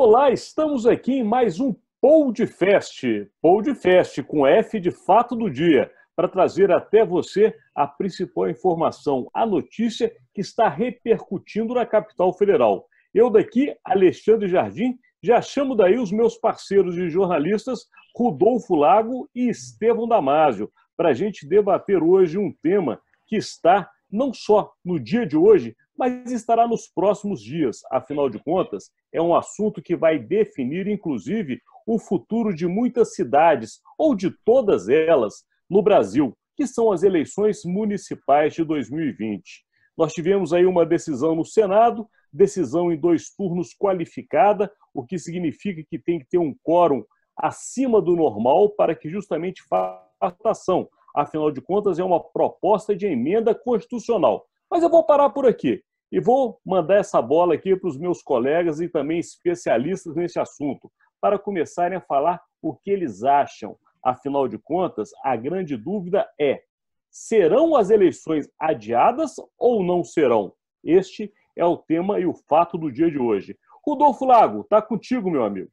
Olá, estamos aqui em mais um Podcast. Podcast com F de fato do dia, para trazer até você a principal informação, a notícia que está repercutindo na capital federal. Eu daqui, Alexandre Jardim, já chamo daí os meus parceiros de jornalistas, Rodolfo Lago e Estevão Damásio, para a gente debater hoje um tema que está não só no dia de hoje, mas estará nos próximos dias. Afinal de contas, é um assunto que vai definir, inclusive, o futuro de muitas cidades, ou de todas elas, no Brasil, que são as eleições municipais de 2020. Nós tivemos aí uma decisão no Senado, decisão em 2 turnos qualificada, o que significa que tem que ter um quórum acima do normal para que justamente faça a votação. Afinal de contas, é uma proposta de emenda constitucional. Mas eu vou parar por aqui e vou mandar essa bola aqui para os meus colegas e também especialistas nesse assunto, para começarem a falar o que eles acham. Afinal de contas, a grande dúvida é: serão as eleições adiadas ou não serão? Este é o tema e o fato do dia de hoje. Rodolfo Lago, está contigo, meu amigo.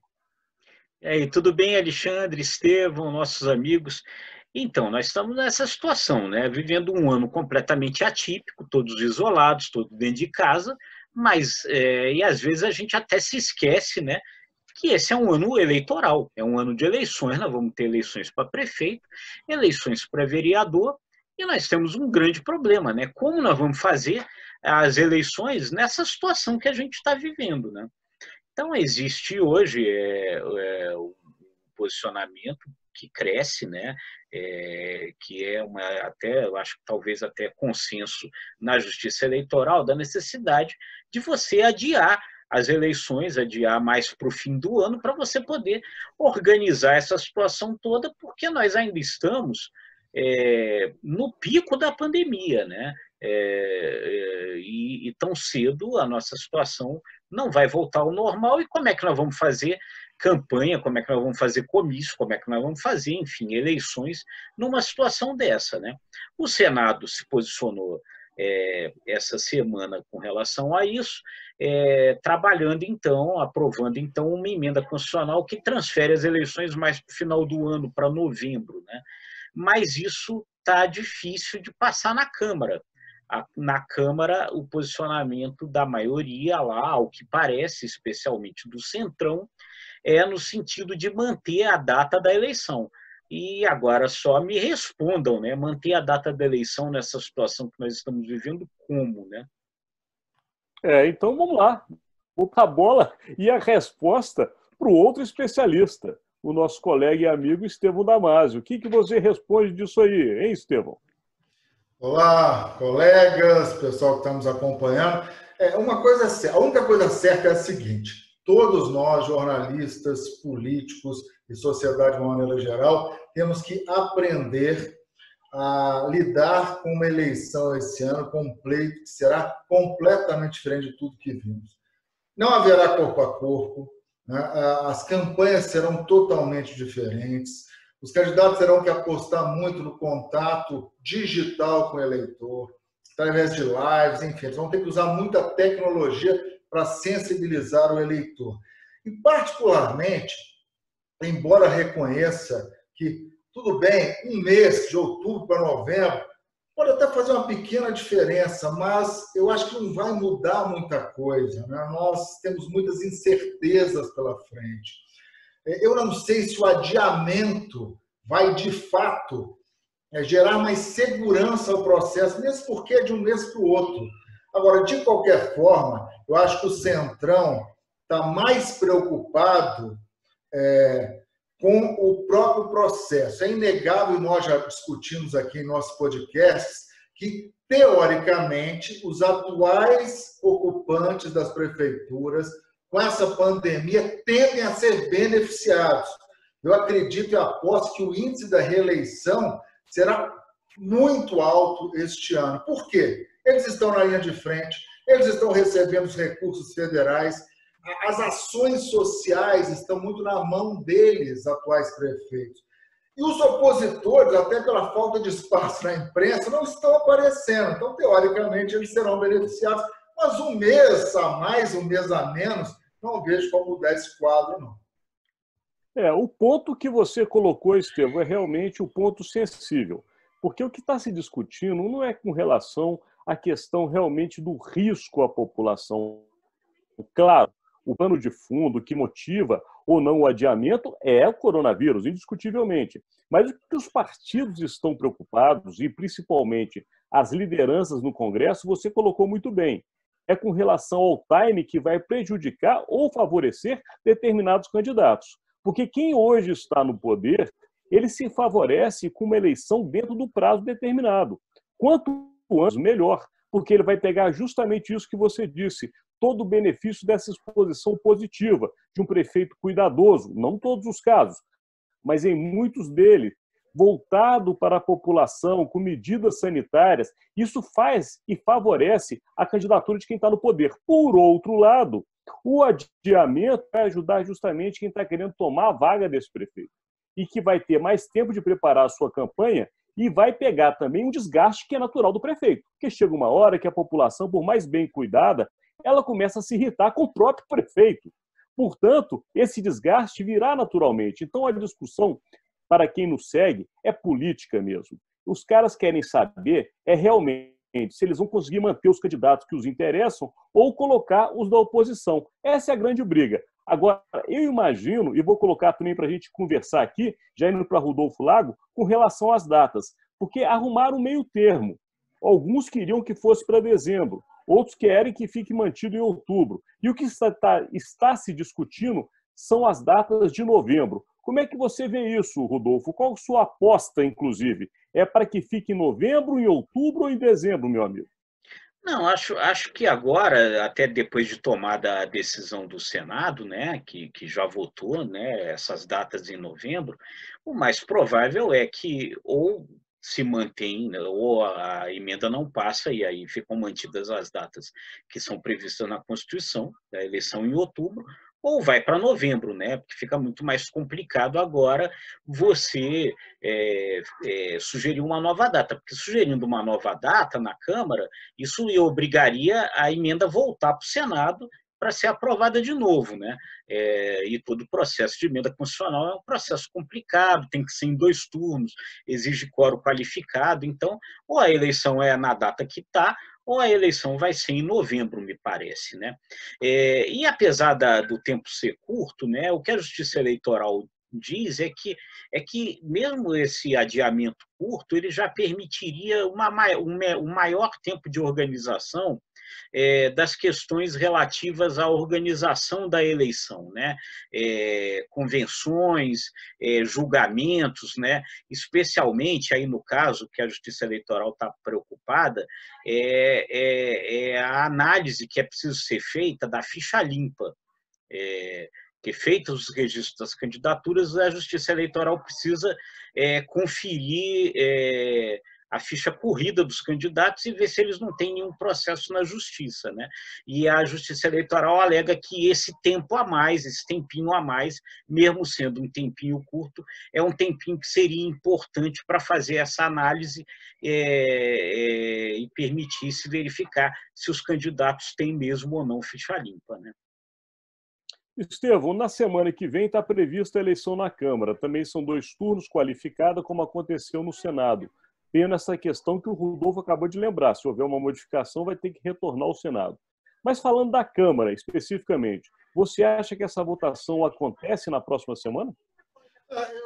E aí, tudo bem, Alexandre, Estevão, nossos amigos? Então, nós estamos nessa situação, né? Vivendo um ano completamente atípico, todos isolados, todos dentro de casa, mas, e às vezes a gente até se esquece, né? Que esse é um ano eleitoral, é um ano de eleições, nós vamos ter eleições para prefeito, eleições para vereador, e nós temos um grande problema, né? Como nós vamos fazer as eleições nessa situação que a gente está vivendo, né? Então, existe hoje um posicionamento que cresce, né? Que é eu acho que talvez até consenso na Justiça Eleitoral, da necessidade de você adiar as eleições, adiar mais para o fim do ano, para você poder organizar essa situação toda, porque nós ainda estamos no pico da pandemia, né? E tão cedo a nossa situação não vai voltar ao normal. E como é que nós vamos fazer campanha, como é que nós vamos fazer comício, como é que nós vamos fazer, enfim, eleições numa situação dessa, né? O Senado se posicionou essa semana com relação a isso, trabalhando então, aprovando então uma emenda constitucional que transfere as eleições mais para o final do ano, para novembro, né? Mas isso está difícil de passar na Câmara. Na Câmara, o posicionamento da maioria lá, ao que parece, especialmente do Centrão, é no sentido de manter a data da eleição. E agora só me respondam, né? Manter a data da eleição nessa situação que nós estamos vivendo, como, né? Então vamos lá. Vou para a bola e a resposta para o outro especialista, o nosso colega e amigo Estevão Damásio. O que você responde disso aí, hein, Estevão? Olá, colegas, pessoal que está nos acompanhando. A única coisa certa é a seguinte: todos nós, jornalistas, políticos e sociedade de uma maneira geral, temos que aprender a lidar com uma eleição esse ano, com um pleito que será completamente diferente de tudo que vimos. Não haverá corpo a corpo, né? As campanhas serão totalmente diferentes. Os candidatos terão que apostar muito no contato digital com o eleitor, através de lives, enfim, eles vão ter que usar muita tecnologia para sensibilizar o eleitor. E, particularmente, embora reconheça que, tudo bem, um mês, de outubro para novembro, pode até fazer uma pequena diferença, mas eu acho que não vai mudar muita coisa, né? Nós temos muitas incertezas pela frente. Eu não sei se o adiamento vai, de fato, gerar mais segurança ao processo, mesmo porque é de um mês para o outro. Agora, de qualquer forma, eu acho que o Centrão está mais preocupado com o próprio processo. É inegável, e nós já discutimos aqui em nossos podcasts, que, teoricamente, os atuais ocupantes das prefeituras, com essa pandemia, tendem a ser beneficiados. Eu acredito e aposto que o índice da reeleição será muito alto este ano. Por quê? Eles estão na linha de frente, eles estão recebendo os recursos federais, as ações sociais estão muito na mão deles, atuais prefeitos. E os opositores, até pela falta de espaço na imprensa, não estão aparecendo. Então, teoricamente, eles serão beneficiados. Mas um mês a mais, um mês a menos, não vejo como mudar esse quadro, não. O ponto que você colocou, Estevão, é realmente o ponto sensível. Porque o que está se discutindo não é com relação à questão realmente do risco à população. Claro, o pano de fundo que motiva ou não o adiamento é o coronavírus, indiscutivelmente. Mas o que os partidos estão preocupados, e principalmente as lideranças no Congresso, você colocou muito bem. É com relação ao time que vai prejudicar ou favorecer determinados candidatos. Porque quem hoje está no poder, ele se favorece com uma eleição dentro do prazo determinado. Quanto antes, melhor, porque ele vai pegar justamente isso que você disse, todo o benefício dessa exposição positiva, de um prefeito cuidadoso, não em todos os casos, mas em muitos deles, voltado para a população, com medidas sanitárias. Isso faz e favorece a candidatura de quem está no poder. Por outro lado, o adiamento vai ajudar justamente quem está querendo tomar a vaga desse prefeito e que vai ter mais tempo de preparar a sua campanha e vai pegar também um desgaste que é natural do prefeito. Porque chega uma hora que a população, por mais bem cuidada, ela começa a se irritar com o próprio prefeito. Portanto, esse desgaste virá naturalmente. Então, a discussão, para quem nos segue, é política mesmo. Os caras querem saber realmente se eles vão conseguir manter os candidatos que os interessam ou colocar os da oposição. Essa é a grande briga. Agora, eu imagino, e vou colocar também para a gente conversar aqui, já indo para Rodolfo Lago, com relação às datas, porque arrumaram um meio termo. Alguns queriam que fosse para dezembro, outros querem que fique mantido em outubro. E o que está se discutindo são as datas de novembro. Como é que você vê isso, Rodolfo? Qual a sua aposta, inclusive? É para que fique em novembro, em outubro ou em dezembro, meu amigo? Não, acho que agora, até depois de tomada a decisão do Senado, né, que já votou, né, essas datas em novembro, o mais provável é que ou se mantém, né, ou a emenda não passa, e aí ficam mantidas as datas que são previstas na Constituição, da eleição em outubro, ou vai para novembro, né? Porque fica muito mais complicado agora você sugerir uma nova data, porque sugerindo uma nova data na Câmara, isso obrigaria a emenda voltar para o Senado para ser aprovada de novo, né? E todo o processo de emenda constitucional é um processo complicado, tem que ser em 2 turnos, exige quórum qualificado, então, ou a eleição é na data que está, ou a eleição vai ser em novembro, me parece, né? E apesar do tempo ser curto, né, o que a Justiça Eleitoral diz é que mesmo esse adiamento curto, ele já permitiria um maior tempo de organização das questões relativas à organização da eleição, né? Convenções, julgamentos, né? Especialmente aí no caso que a Justiça Eleitoral está preocupada, a análise que é preciso ser feita da ficha limpa. Que feitos os registros das candidaturas, a Justiça Eleitoral precisa conferir a ficha corrida dos candidatos e ver se eles não têm nenhum processo na Justiça, né? E a Justiça Eleitoral alega que esse tempo a mais, esse tempinho a mais, mesmo sendo um tempinho curto, é um tempinho que seria importante para fazer essa análise e permitisse verificar se os candidatos têm mesmo ou não ficha limpa, né? Estevão, na semana que vem está prevista a eleição na Câmara. Também são 2 turnos qualificados, como aconteceu no Senado. Pena essa questão que o Rodolfo acabou de lembrar. Se houver uma modificação, vai ter que retornar ao Senado. Mas falando da Câmara, especificamente, você acha que essa votação acontece na próxima semana?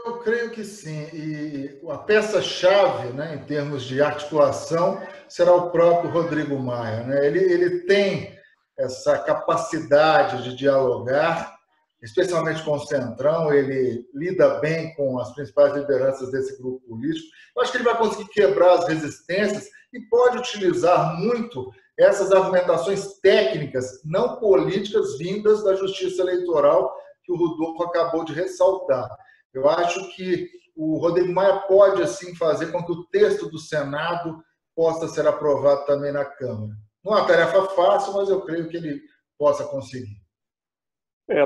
Eu creio que sim. E a peça-chave, né, em termos de articulação, será o próprio Rodrigo Maia, né? Ele tem essa capacidade de dialogar, especialmente com o Centrão, ele lida bem com as principais lideranças desse grupo político. Eu acho que ele vai conseguir quebrar as resistências e pode utilizar muito essas argumentações técnicas, não políticas, vindas da Justiça Eleitoral, que o Rodolfo acabou de ressaltar. Eu acho que o Rodrigo Maia pode, assim, fazer com que o texto do Senado possa ser aprovado também na Câmara. Não é uma tarefa fácil, mas eu creio que ele possa conseguir.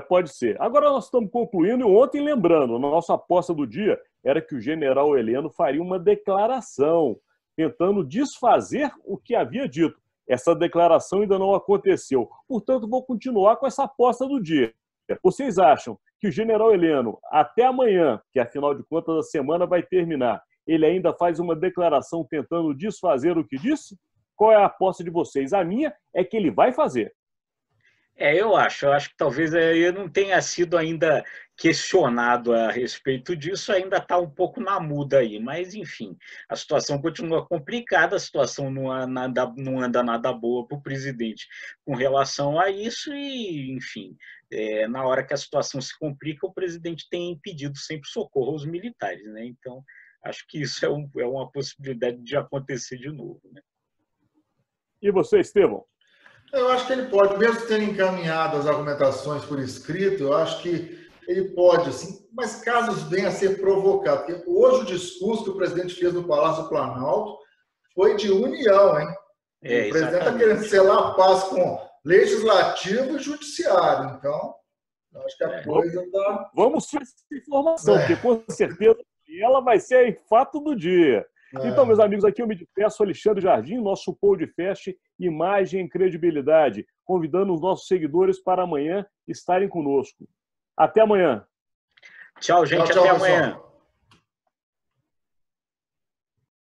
Pode ser. Agora nós estamos concluindo, e ontem lembrando, a nossa aposta do dia era que o general Heleno faria uma declaração, tentando desfazer o que havia dito. Essa declaração ainda não aconteceu. Portanto, vou continuar com essa aposta do dia. Vocês acham que o general Heleno, até amanhã, que afinal de contas a semana vai terminar, ele ainda faz uma declaração tentando desfazer o que disse? Qual é a aposta de vocês? A minha é que ele vai fazer. Eu acho que talvez ele não tenha sido ainda questionado a respeito disso, ainda está um pouco na muda aí, mas enfim, a situação continua complicada, a situação não anda nada boa para o presidente com relação a isso e, enfim, na hora que a situação se complica, o presidente tem pedido sempre socorro aos militares, né? Então, acho que isso é uma possibilidade de acontecer de novo, né? E você, Estevão? Eu acho que ele pode, mesmo tendo encaminhado as argumentações por escrito, eu acho que ele pode, sim, mas casos venham a ser provocados. Porque hoje o discurso que o presidente fez no Palácio Planalto foi de união, hein? O presidente está querendo selar a paz com legislativo e judiciário. Então, eu acho que a coisa está... Vamos ter essa informação, porque com certeza ela vai ser fato do dia. Então, meus amigos, aqui eu me despeço, Alexandre Jardim, nosso podcast Imagem e Credibilidade, convidando os nossos seguidores para amanhã estarem conosco. Até amanhã. Tchau, gente. Até amanhã.